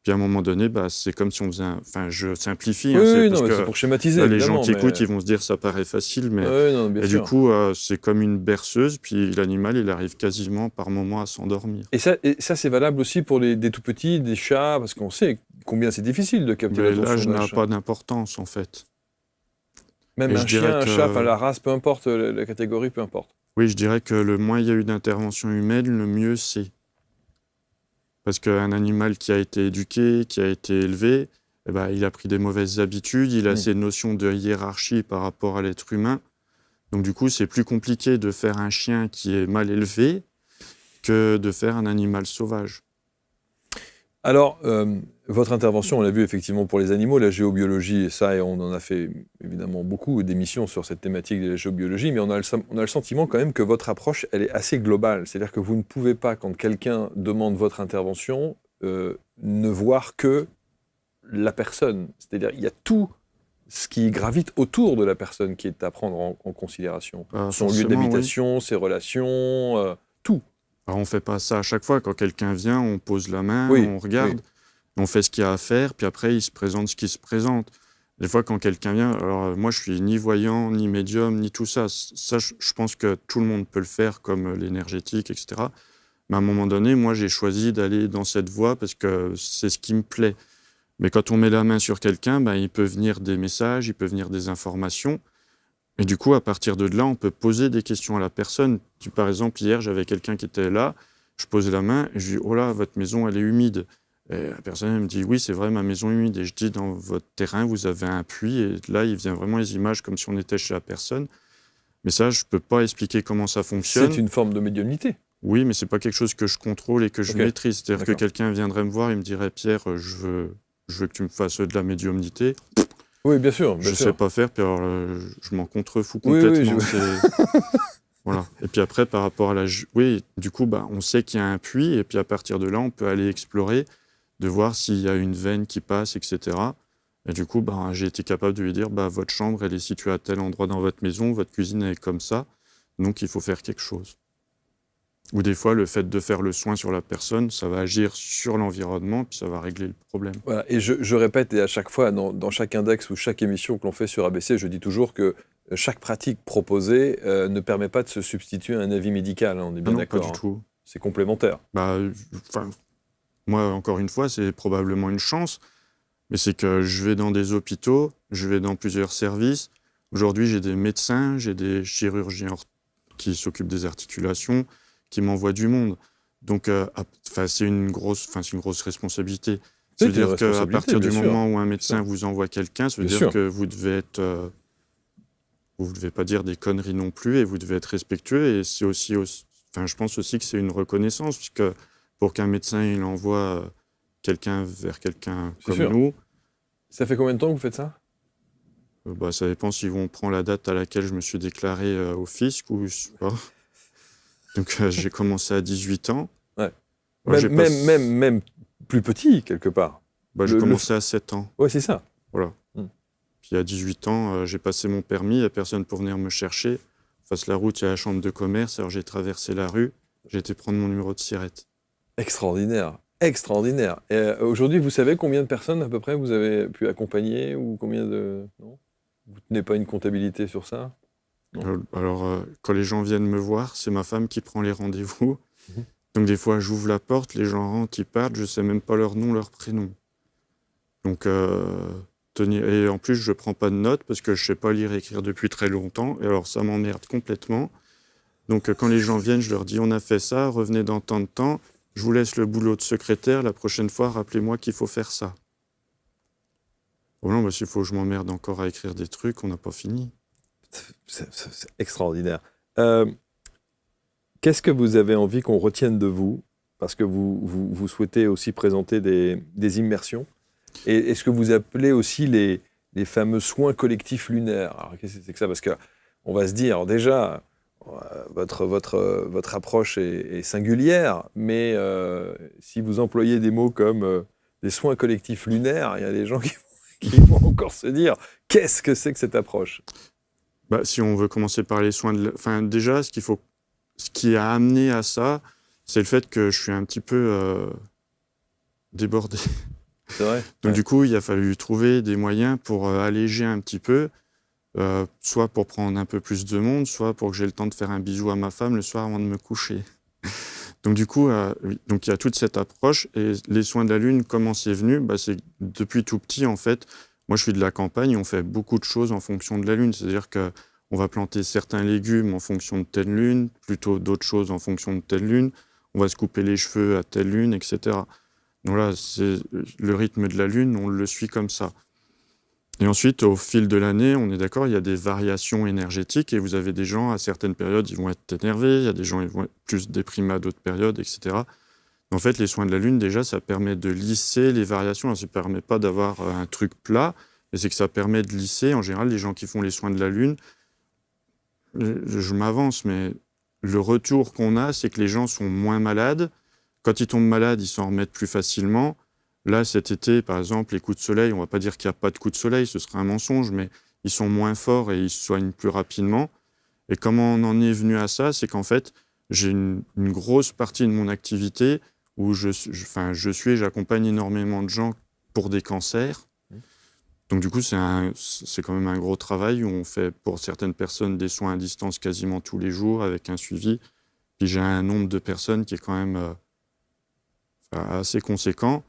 Puis à un moment donné, c'est comme si on faisait Enfin, je simplifie. Oui, c'est pour schématiser. Là, les gens qui écoutent, ils vont se dire ça paraît facile, mais... bien sûr. Du coup, c'est comme une berceuse, puis l'animal, il arrive quasiment par moment à s'endormir. Et ça, c'est valable aussi pour des tout-petits, des chats, parce qu'on sait combien c'est difficile de capter l'attention d'un chat. L'âge n'a pas d'importance, en fait. Même un chien, un chat, la race, peu importe, la catégorie, peu importe. Oui, je dirais que le moins il y a eu d'intervention humaine, le mieux c'est. Parce qu'un animal qui a été éduqué, qui a été élevé, il a pris des mauvaises habitudes, il a ses notions de hiérarchie par rapport à l'être humain. Donc du coup, c'est plus compliqué de faire un chien qui est mal élevé que de faire un animal sauvage. Alors, votre intervention, on l'a vu effectivement pour les animaux, la géobiologie, et on en a fait évidemment beaucoup d'émissions sur cette thématique de la géobiologie, mais on a le sentiment quand même que votre approche, elle est assez globale. C'est-à-dire que vous ne pouvez pas, quand quelqu'un demande votre intervention, ne voir que la personne. C'est-à-dire il y a tout ce qui gravite autour de la personne qui est à prendre en considération. Son lieu d'habitation, ses relations, tout. Alors on ne fait pas ça à chaque fois. Quand quelqu'un vient, on pose la main, on regarde, on fait ce qu'il y a à faire, puis après, il se présente ce qui se présente. Des fois, quand quelqu'un vient, alors moi, je suis ni voyant, ni médium, ni tout ça. Ça, je pense que tout le monde peut le faire, comme l'énergétique, etc. Mais à un moment donné, moi, j'ai choisi d'aller dans cette voie parce que c'est ce qui me plaît. Mais quand on met la main sur quelqu'un, il peut venir des messages, il peut venir des informations. Et du coup, à partir de là, on peut poser des questions à la personne. Par exemple, hier, j'avais quelqu'un qui était là, je pose la main et je dis « Oh là, votre maison, elle est humide ». Et la personne elle me dit « Oui, c'est vrai, ma maison est humide ». Et je dis « Dans votre terrain, vous avez un puits ». Et là, il vient vraiment les images comme si on était chez la personne. Mais ça, je ne peux pas expliquer comment ça fonctionne. C'est une forme de médiumnité. Oui, mais ce n'est pas quelque chose que je contrôle et que je maîtrise. C'est-à-dire que quelqu'un viendrait me voir et me dirait « Pierre, je veux que tu me fasses de la médiumnité ». Oui, bien sûr. Je ne sais pas faire, puis alors je m'en contrefous complètement. Voilà. Et puis après, par rapport à la... Oui, du coup, on sait qu'il y a un puits, et puis à partir de là, on peut aller explorer, de voir s'il y a une veine qui passe, etc. Et du coup, j'ai été capable de lui dire, votre chambre, elle est située à tel endroit dans votre maison, votre cuisine, elle est comme ça, donc il faut faire quelque chose. Ou des fois, le fait de faire le soin sur la personne, ça va agir sur l'environnement, puis ça va régler le problème. Voilà. Et je répète, et à chaque fois, dans chaque index ou chaque émission que l'on fait sur ABC, je dis toujours que chaque pratique proposée ne permet pas de se substituer à un avis médical. On est bien d'accord. Pas du tout. C'est complémentaire. Moi, encore une fois, c'est probablement une chance, mais c'est que je vais dans des hôpitaux, je vais dans plusieurs services. Aujourd'hui, j'ai des médecins, j'ai des chirurgiens qui s'occupent des articulations, qui m'envoie du monde. Donc, c'est une grosse responsabilité. Ça veut dire qu'à partir du moment où un médecin vous envoie quelqu'un, ça veut dire que vous devez être... vous ne devez pas dire des conneries non plus et vous devez être respectueux. Et c'est aussi je pense aussi que c'est une reconnaissance, puisque pour qu'un médecin il envoie quelqu'un vers quelqu'un comme nous... Ça fait combien de temps que vous faites ça ? Ça dépend si on prend la date à laquelle je me suis déclaré au fisc ou... Donc, j'ai commencé à 18 ans. Ouais. Même plus petit, quelque part. J'ai commencé à 7 ans. Oui, c'est ça. Voilà. Puis à 18 ans, j'ai passé mon permis, il n'y a personne pour venir me chercher. Face la route, il y a la chambre de commerce, alors j'ai traversé la rue, j'ai été prendre mon numéro de SIRET. Extraordinaire. Extraordinaire. Et aujourd'hui, vous savez combien de personnes, à peu près, vous avez pu accompagner ou combien de... Non ? Vous ne tenez pas une comptabilité sur ça ? Quand les gens viennent me voir, c'est ma femme qui prend les rendez-vous. Donc des fois, j'ouvre la porte, les gens rentrent, ils partent, je ne sais même pas leur nom, leur prénom. Donc tenir. Et en plus, je prends pas de notes parce que je sais pas lire et écrire depuis très longtemps. Et alors, ça m'emmerde complètement. Donc, quand les gens viennent, je leur dis, on a fait ça, revenez dans tant de temps. Je vous laisse le boulot de secrétaire. La prochaine fois, rappelez-moi qu'il faut faire ça. Oh non, s'il faut que je m'emmerde encore à écrire des trucs, on n'a pas fini. C'est extraordinaire. Qu'est-ce que vous avez envie qu'on retienne de vous? Parce que vous souhaitez aussi présenter des immersions. Et est-ce que vous appelez aussi les fameux soins collectifs lunaires? Alors, qu'est-ce que c'est que ça? Parce qu'on va se dire, déjà, votre approche est singulière, mais si vous employez des mots comme des soins collectifs lunaires, il y a des gens qui vont encore se dire, qu'est-ce que c'est que cette approche? Si on veut commencer par les soins déjà, ce qui a amené à ça, c'est le fait que je suis un petit peu débordé. C'est vrai. Donc du coup, il a fallu trouver des moyens pour alléger un petit peu, soit pour prendre un peu plus de monde, soit pour que j'ai le temps de faire un bisou à ma femme le soir avant de me coucher. Donc du coup, oui. Donc il y a toute cette approche. Et les soins de la Lune, comment c'est venu? C'est depuis tout petit, en fait. Moi, je suis de la campagne, on fait beaucoup de choses en fonction de la Lune. C'est-à-dire qu'on va planter certains légumes en fonction de telle lune, plutôt d'autres choses en fonction de telle lune. On va se couper les cheveux à telle lune, etc. Donc là, c'est le rythme de la Lune, on le suit comme ça. Et ensuite, au fil de l'année, on est d'accord, il y a des variations énergétiques et vous avez des gens, à certaines périodes, ils vont être énervés, il y a des gens, ils vont être plus déprimés à d'autres périodes, etc. En fait, les soins de la Lune, déjà, ça permet de lisser les variations. Ça ne permet pas d'avoir un truc plat, mais c'est que ça permet de lisser. En général, les gens qui font les soins de la Lune, je m'avance, mais le retour qu'on a, c'est que les gens sont moins malades. Quand ils tombent malades, ils s'en remettent plus facilement. Là, cet été, par exemple, les coups de soleil, on ne va pas dire qu'il n'y a pas de coups de soleil, ce serait un mensonge, mais ils sont moins forts et ils se soignent plus rapidement. Et comment on en est venu à ça? C'est qu'en fait, j'ai une grosse partie de mon activité où je suis et j'accompagne énormément de gens pour des cancers. Donc du coup, c'est quand même un gros travail où on fait pour certaines personnes des soins à distance quasiment tous les jours avec un suivi. Puis j'ai un nombre de personnes qui est quand même assez conséquent.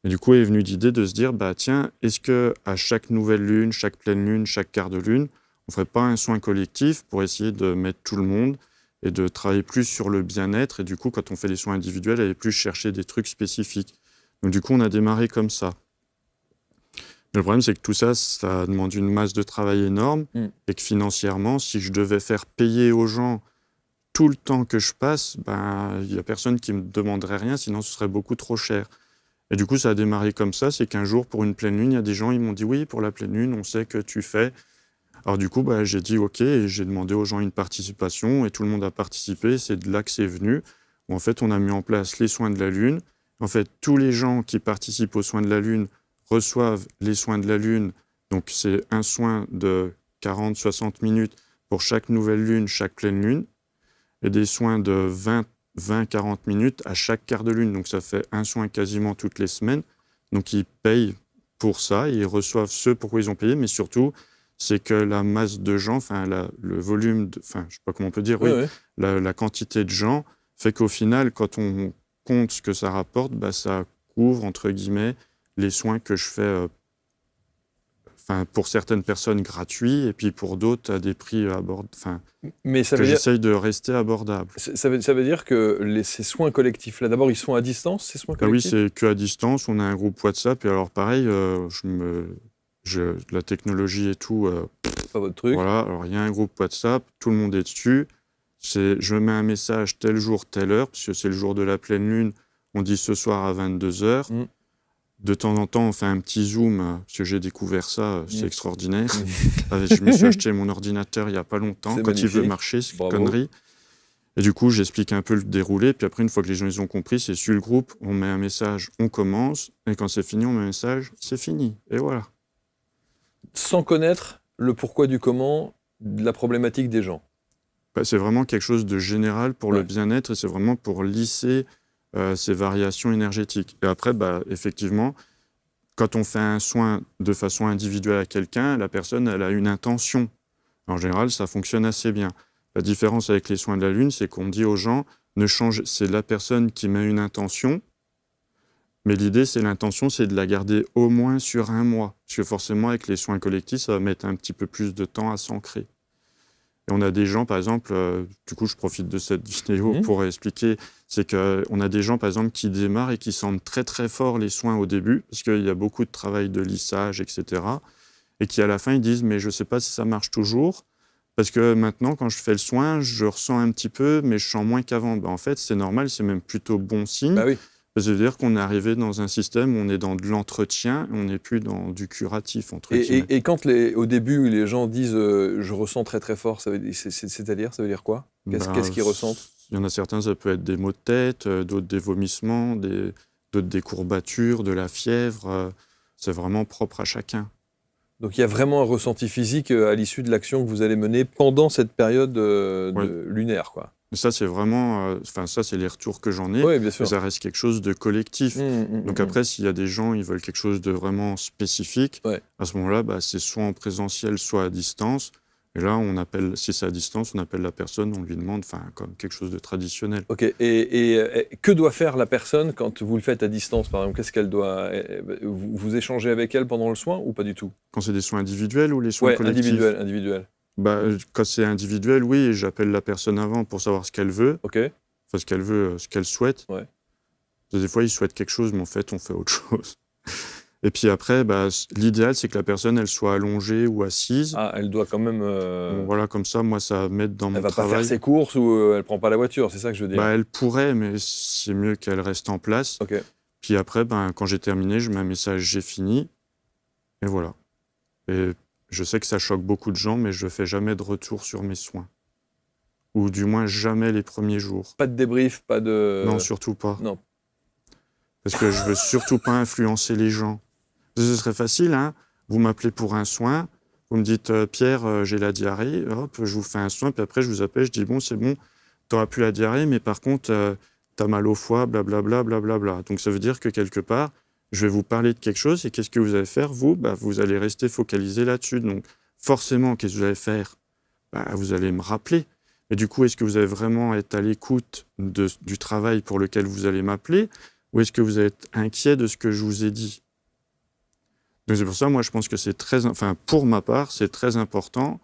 Et du coup, est venue l'idée de se dire, tiens, est-ce qu'à chaque nouvelle lune, chaque pleine lune, chaque quart de lune, on ne ferait pas un soin collectif pour essayer de mettre tout le monde et de travailler plus sur le bien-être. Et du coup, quand on fait les soins individuels, aller plus chercher des trucs spécifiques. Donc du coup, on a démarré comme ça. Mais le problème, c'est que tout ça, ça demande une masse de travail énorme et que financièrement, si je devais faire payer aux gens tout le temps que je passe, il n'y a personne qui me demanderait rien, sinon ce serait beaucoup trop cher. Et du coup, ça a démarré comme ça, c'est qu'un jour, pour une pleine lune, il y a des gens, ils m'ont dit « Oui, pour la pleine lune, on sait que tu fais… » Alors du coup, j'ai dit « Ok » et j'ai demandé aux gens une participation et tout le monde a participé. C'est de là que c'est venu. Où, en fait, on a mis en place les soins de la Lune. En fait, tous les gens qui participent aux soins de la Lune reçoivent les soins de la Lune. Donc, c'est un soin de 40-60 minutes pour chaque nouvelle lune, chaque pleine lune. Et des soins de 20-40 minutes à chaque quart de lune. Donc, ça fait un soin quasiment toutes les semaines. Donc, ils payent pour ça. Et ils reçoivent ce pourquoi ils ont payé. Mais surtout, c'est que la masse de gens, le volume, je ne sais pas comment on peut dire, la quantité de gens fait qu'au final, quand on compte ce que ça rapporte, ça couvre, entre guillemets, les soins que je fais pour certaines personnes gratuits et puis pour d'autres à des prix abordables. Mais ça veut dire... j'essaye de rester abordable. Ça veut dire que ces soins collectifs-là, d'abord, ils sont à distance, ces soins collectifs? Oui, c'est qu'à distance. On a un groupe WhatsApp et alors pareil, la technologie et tout. C'est pas votre truc. Voilà, alors il y a un groupe WhatsApp, tout le monde est dessus. Je mets un message tel jour, telle heure, parce que c'est le jour de la pleine lune. On dit ce soir à 22h. De temps en temps, on fait un petit Zoom, parce que j'ai découvert ça, c'est extraordinaire. Je me suis acheté mon ordinateur il n'y a pas longtemps, quand il veut marcher, c'est une connerie. Et du coup, j'explique un peu le déroulé, puis après, une fois que les gens ils ont compris, c'est sur le groupe, on met un message, on commence, et quand c'est fini, on met un message, c'est fini, et voilà. Sans connaître le pourquoi du comment de la problématique des gens. C'est vraiment quelque chose de général pour le bien-être, et c'est vraiment pour lisser ces variations énergétiques. Et après, effectivement, quand on fait un soin de façon individuelle à quelqu'un, la personne, elle a une intention. En général, ça fonctionne assez bien. La différence avec les soins de la Lune, c'est qu'on dit aux gens, c'est la personne qui met une intention, Mais l'intention, c'est de la garder au moins sur 1 mois. Parce que forcément, avec les soins collectifs, ça va mettre un petit peu plus de temps à s'ancrer. Et on a des gens, par exemple, du coup, je profite de cette vidéo pour expliquer, c'est qu'on a des gens, par exemple, qui démarrent et qui sentent très, très fort les soins au début, parce qu'il y a beaucoup de travail de lissage, etc. Et qui, à la fin, ils disent « mais je ne sais pas si ça marche toujours ». Parce que maintenant, quand je fais le soin, je ressens un petit peu, mais je sens moins qu'avant. En fait, c'est normal, c'est même plutôt bon signe. Bah oui. Ça veut dire qu'on est arrivé dans un système où on est dans de l'entretien, on n'est plus dans du curatif, entre guillemets. Et quand au début, les gens disent je ressens très très fort, c'est-à-dire, ça veut dire quoi? Qu'est-ce qu'ils ressentent? Il y en a certains, ça peut être des maux de tête, d'autres des vomissements, d'autres des courbatures, de la fièvre. C'est vraiment propre à chacun. Donc il y a vraiment un ressenti physique à l'issue de l'action que vous allez mener pendant cette période lunaire, quoi. Mais ça, c'est vraiment... ça, c'est les retours que j'en ai. Oui, bien sûr. Mais ça reste quelque chose de collectif. Donc après, s'il y a des gens, ils veulent quelque chose de vraiment spécifique, à ce moment-là, c'est soit en présentiel, soit à distance. Et là, si c'est à distance, on appelle la personne, on lui demande comme quelque chose de traditionnel. Ok. Et que doit faire la personne quand vous le faites à distance, par exemple? Qu'est-ce qu'elle doit... Vous échangez avec elle pendant le soin ou pas du tout? Quand c'est des soins individuels ou les soins collectifs? Individuel. Quand c'est individuel, oui, j'appelle la personne avant pour savoir ce qu'elle veut. Ok. Enfin, ce qu'elle veut, ce qu'elle souhaite. Ouais. Des fois, ils souhaitent quelque chose, mais en fait, on fait autre chose. Et puis après, l'idéal, c'est que la personne, elle soit allongée ou assise. Ah, elle doit quand même... Donc, voilà, comme ça, moi, ça m'aide dans mon travail. Elle va pas faire ses courses ou elle prend pas la voiture, c'est ça que je veux dire? Elle pourrait, mais c'est mieux qu'elle reste en place. Ok. Puis après, quand j'ai terminé, je mets un message « j'ai fini ». Et voilà. Et je sais que ça choque beaucoup de gens, mais je ne fais jamais de retour sur mes soins. Ou du moins jamais les premiers jours. Pas de débrief, pas de... Non, surtout pas. Non. Parce que je veux surtout pas influencer les gens. Ce serait facile, hein. Vous m'appelez pour un soin, vous me dites « Pierre, j'ai la diarrhée », hop, je vous fais un soin, puis après je vous appelle, je dis « bon, c'est bon, t'auras plus la diarrhée, mais par contre, t'as mal au foie, blablabla, blablabla ». Donc ça veut dire que quelque part, je vais vous parler de quelque chose, et qu'est-ce que vous allez faire, vous? Vous allez rester focalisé là-dessus. Donc forcément, qu'est-ce que vous allez faire? Vous allez me rappeler. Et du coup, est-ce que vous allez vraiment être à l'écoute du travail pour lequel vous allez m'appeler, ou est-ce que vous êtes inquiet de ce que je vous ai dit? Donc c'est pour ça, moi, je pense que pour ma part, c'est très important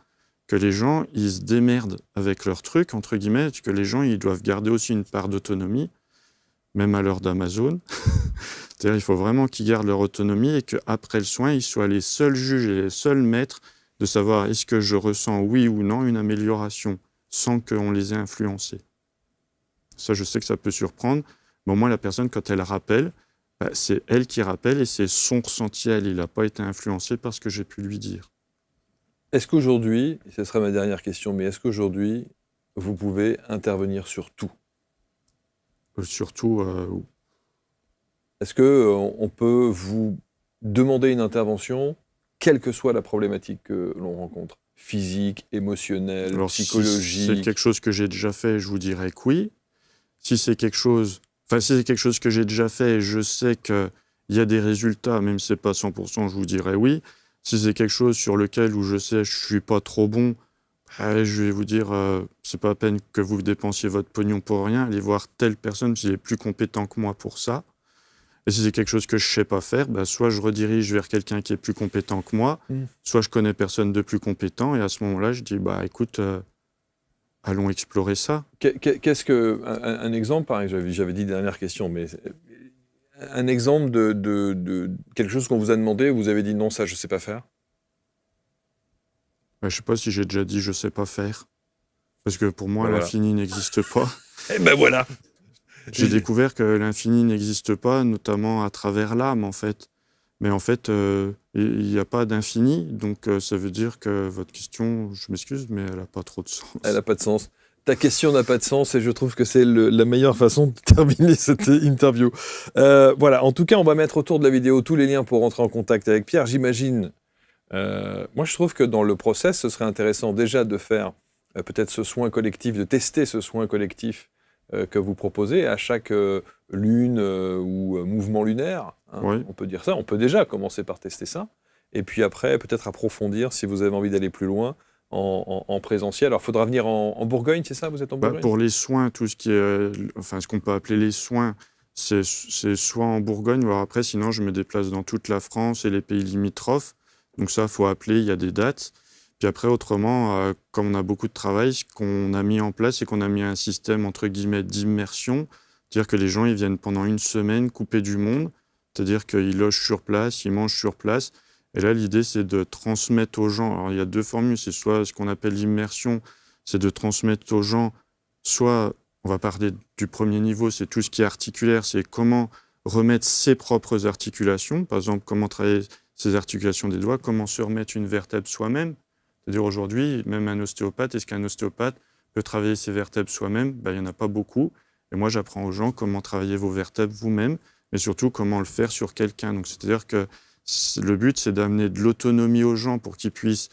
que les gens, ils se démerdent avec leur truc, entre guillemets, que les gens, ils doivent garder aussi une part d'autonomie, même à l'heure d'Amazon. C'est-à-dire, il faut vraiment qu'ils gardent leur autonomie et qu'après le soin, ils soient les seuls juges et les seuls maîtres de savoir est-ce que je ressens, oui ou non, une amélioration, sans qu'on les ait influencés. Ça, je sais que ça peut surprendre, mais au moins, la personne, quand elle rappelle, c'est elle qui rappelle et c'est son ressenti à elle. Il n'a pas été influencé par ce que j'ai pu lui dire. Est-ce qu'aujourd'hui, et ce sera ma dernière question, mais est-ce qu'aujourd'hui, vous pouvez intervenir sur tout? Surtout, est-ce qu'on peut vous demander une intervention, quelle que soit la problématique que l'on rencontre? Physique, émotionnelle, psychologique? Si c'est quelque chose que j'ai déjà fait, je vous dirais que oui. Si c'est quelque chose que j'ai déjà fait et je sais qu'il y a des résultats, même si ce n'est pas 100%, je vous dirais oui. Si c'est quelque chose sur lequel où je sais que je ne suis pas trop bon, je vais vous dire, c'est pas la peine que vous dépensiez votre pognon pour rien, allez voir telle personne s'il est plus compétent que moi pour ça. Et si c'est quelque chose que je ne sais pas faire, soit je redirige vers quelqu'un qui est plus compétent que moi, soit je connais personne de plus compétent, et à ce moment-là, je dis, écoute, allons explorer ça. Qu'est-ce un exemple, par exemple, j'avais dit dernière question, mais un exemple de quelque chose qu'on vous a demandé, vous avez dit non, ça je sais pas faire? Je sais pas si j'ai déjà dit je sais pas faire, parce que pour moi l'infini n'existe pas. Et voilà. J'ai découvert que l'infini n'existe pas, notamment à travers l'âme en fait. Mais en fait, il n'y a pas d'infini, donc ça veut dire que votre question, je m'excuse, mais elle n'a pas trop de sens. Elle n'a pas de sens. Ta question n'a pas de sens et je trouve que c'est la meilleure façon de terminer cette interview. Voilà, en tout cas, on va mettre autour de la vidéo tous les liens pour rentrer en contact avec Pierre. J'imagine, moi je trouve que dans le process, ce serait intéressant déjà de faire peut-être ce soin collectif, de tester ce soin collectif que vous proposez à chaque lune ou mouvement lunaire. Oui. On peut dire ça, on peut déjà commencer par tester ça. Et puis après, peut-être approfondir si vous avez envie d'aller plus loin. En présentiel. Alors, il faudra venir en Bourgogne, c'est ça? Vous êtes en Bourgogne? Pour les soins, tout ce qui est, ce qu'on peut appeler les soins, c'est soit en Bourgogne, voire après, sinon je me déplace dans toute la France et les pays limitrophes. Donc ça, il faut appeler, il y a des dates. Puis après, autrement, comme on a beaucoup de travail, ce qu'on a mis en place, c'est qu'on a mis un système, entre guillemets, d'immersion. C'est-à-dire que les gens, ils viennent pendant une semaine coupés du monde. C'est-à-dire qu'ils logent sur place, ils mangent sur place. Et là, l'idée, c'est de transmettre aux gens. Alors, il y a deux formules. C'est soit ce qu'on appelle l'immersion, c'est de transmettre aux gens, soit, on va parler du premier niveau, c'est tout ce qui est articulaire, c'est comment remettre ses propres articulations. Par exemple, comment travailler ses articulations des doigts, comment se remettre une vertèbre soi-même. C'est-à-dire aujourd'hui, même un ostéopathe, est-ce qu'un ostéopathe peut travailler ses vertèbres soi-même? Il n'y en a pas beaucoup. Et moi, j'apprends aux gens comment travailler vos vertèbres vous-même, mais surtout comment le faire sur quelqu'un. Donc, c'est-à-dire que le but, c'est d'amener de l'autonomie aux gens pour qu'ils puissent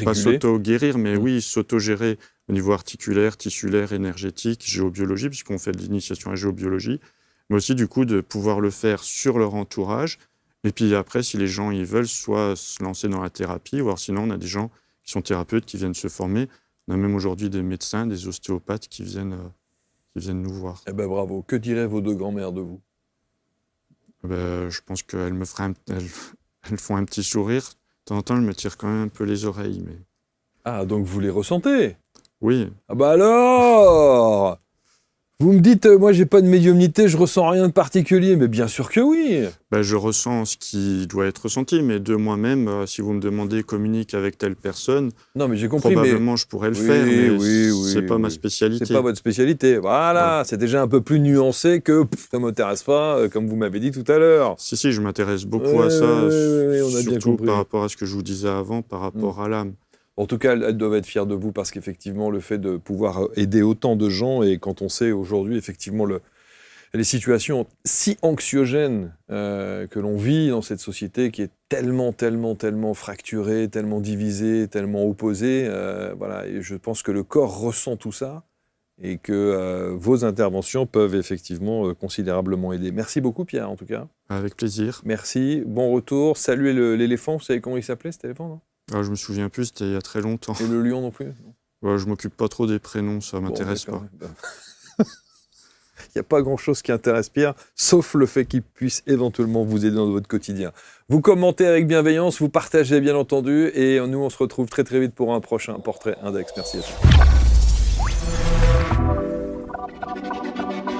pas s'auto-guérir, mais oui, s'auto-gérer au niveau articulaire, tissulaire, énergétique, géobiologie, puisqu'on fait de l'initiation à la géobiologie, mais aussi du coup de pouvoir le faire sur leur entourage. Et puis après, si les gens ils veulent, soit se lancer dans la thérapie, ou alors sinon on a des gens qui sont thérapeutes, qui viennent se former. On a même aujourd'hui des médecins, des ostéopathes qui viennent nous voir. Eh ben bravo. Que diraient vos deux grands-mères de vous? Je pense qu'elles me elles font un petit sourire. De temps en temps, elles me tirent quand même un peu les oreilles. Mais... Ah, donc vous les ressentez? Oui. Ah bah alors! Vous me dites, moi j'ai pas de médiumnité, je ressens rien de particulier, mais bien sûr que oui. Je ressens ce qui doit être ressenti, mais de moi-même, si vous me demandez communique avec telle personne, non, mais j'ai compris, probablement je pourrais le faire, mais c'est pas ma spécialité. C'est pas votre spécialité. Voilà, c'est déjà un peu plus nuancé que ça m'intéresse pas, comme vous m'avez dit tout à l'heure. Si, je m'intéresse beaucoup à ça, on a bien surtout compris. par rapport à ce que je vous disais avant, par rapport à l'âme. En tout cas, elles doivent être fières de vous parce qu'effectivement, le fait de pouvoir aider autant de gens, et quand on sait aujourd'hui, effectivement, les situations si anxiogènes que l'on vit dans cette société qui est tellement fracturée, tellement divisée, tellement opposée, voilà, et je pense que le corps ressent tout ça et que vos interventions peuvent effectivement considérablement aider. Merci beaucoup, Pierre, en tout cas. Avec plaisir. Merci, bon retour. Saluez l'éléphant, vous savez comment il s'appelait, cet éléphant, non? Je me souviens plus, c'était il y a très longtemps. Et le lion non plus? Je m'occupe pas trop des prénoms, ça m'intéresse pas. Il n'y a pas grand-chose qui intéresse Pierre, sauf le fait qu'il puisse éventuellement vous aider dans votre quotidien. Vous commentez avec bienveillance, vous partagez bien entendu, et nous on se retrouve très très vite pour un prochain Portrait Index. Merci à tous.